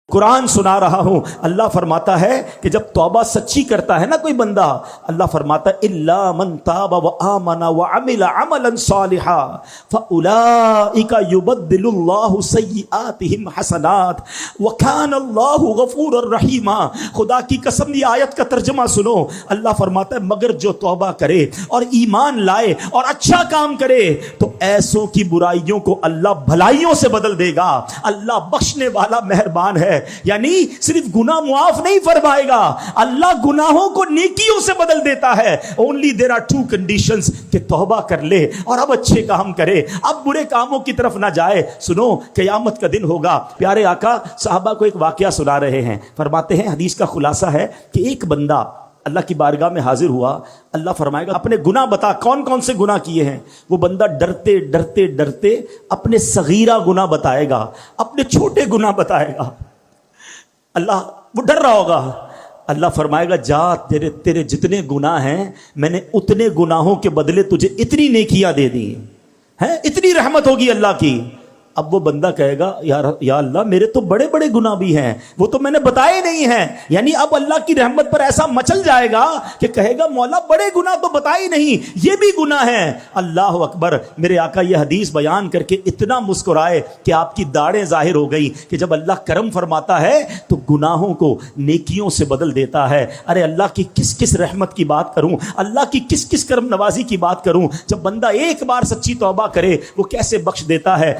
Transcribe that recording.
कुरान सुना रहा हूं। अल्लाह फरमाता है कि जब तौबा सच्ची करता है ना कोई बंदा, अल्लाह फरमाता है इल्ला मन ताबा व आमना व अमिला अमलन सालिहा फउलाइका युबद्दिलुल्लाहु सय्यिआतिहिम हसनात व कानल्लाहु गफूरर रहीमा। खुदा की कसम, ये आयत का तर्जुमा सुनो। अल्लाह फरमाता है मगर जो तौबा करे और ईमान लाए और अच्छा काम करे तो ऐसों की बुराइयों को अल्लाह भलाइयों से बदल देगा। अल्लाह बख्शने वाला मेहरबान है। यानी सिर्फ गुनाह मुआफ नहीं फरमाएगा, अल्लाह गुनाहों को नेकियों से बदल देता है। Only there are two conditions कि तौबा कर ले और अब अच्छे काम करे, अब बुरे कामों की तरफ ना जाए। सुनो, क़यामत का दिन होगा। प्यारे आका साहबा को एक वाकया सुना रहे हैं। फरमाते हैं, हदीस का खुलासा है कि एक बंदा अल्लाह की बारगाह में हाजिर हुआ। अल्लाह फरमाएगा अपने गुनाह बता, कौन कौन से गुनाह किए हैं। वो बंदा डरते डरते डरते अपने सगीरा गुनाह बताएगा, अपने छोटे गुनाह बताएगा। अल्लाह, वो डर रहा होगा। अल्लाह फरमाएगा जा, तेरे तेरे जितने गुनाह हैं मैंने उतने गुनाहों के बदले तुझे इतनी नेकियां दे दी हैं, इतनी रहमत होगी अल्लाह की। अब वो बंदा कहेगा या अल्लाह मेरे तो बड़े बड़े गुनाह भी हैं, वो तो मैंने बताए नहीं हैं। यानी अब अल्लाह की रहमत पर ऐसा मचल जाएगा कि कहेगा मौला बड़े गुनाह तो बताए नहीं, ये भी गुनाह है। अल्लाह अकबर। मेरे आका ये हदीस बयान करके इतना मुस्कुराए कि आपकी दाढ़ें जाहिर हो गई कि जब अल्लाह करम फरमाता है तो गुनाहों को नेकियों से बदल देता है। अरे अल्लाह की किस किस रहमत की बात करूं, अल्लाह की किस किस करम नवाजी की बात करूं। जब बंदा एक बार सच्ची तौबा करे वो कैसे बख्श देता है।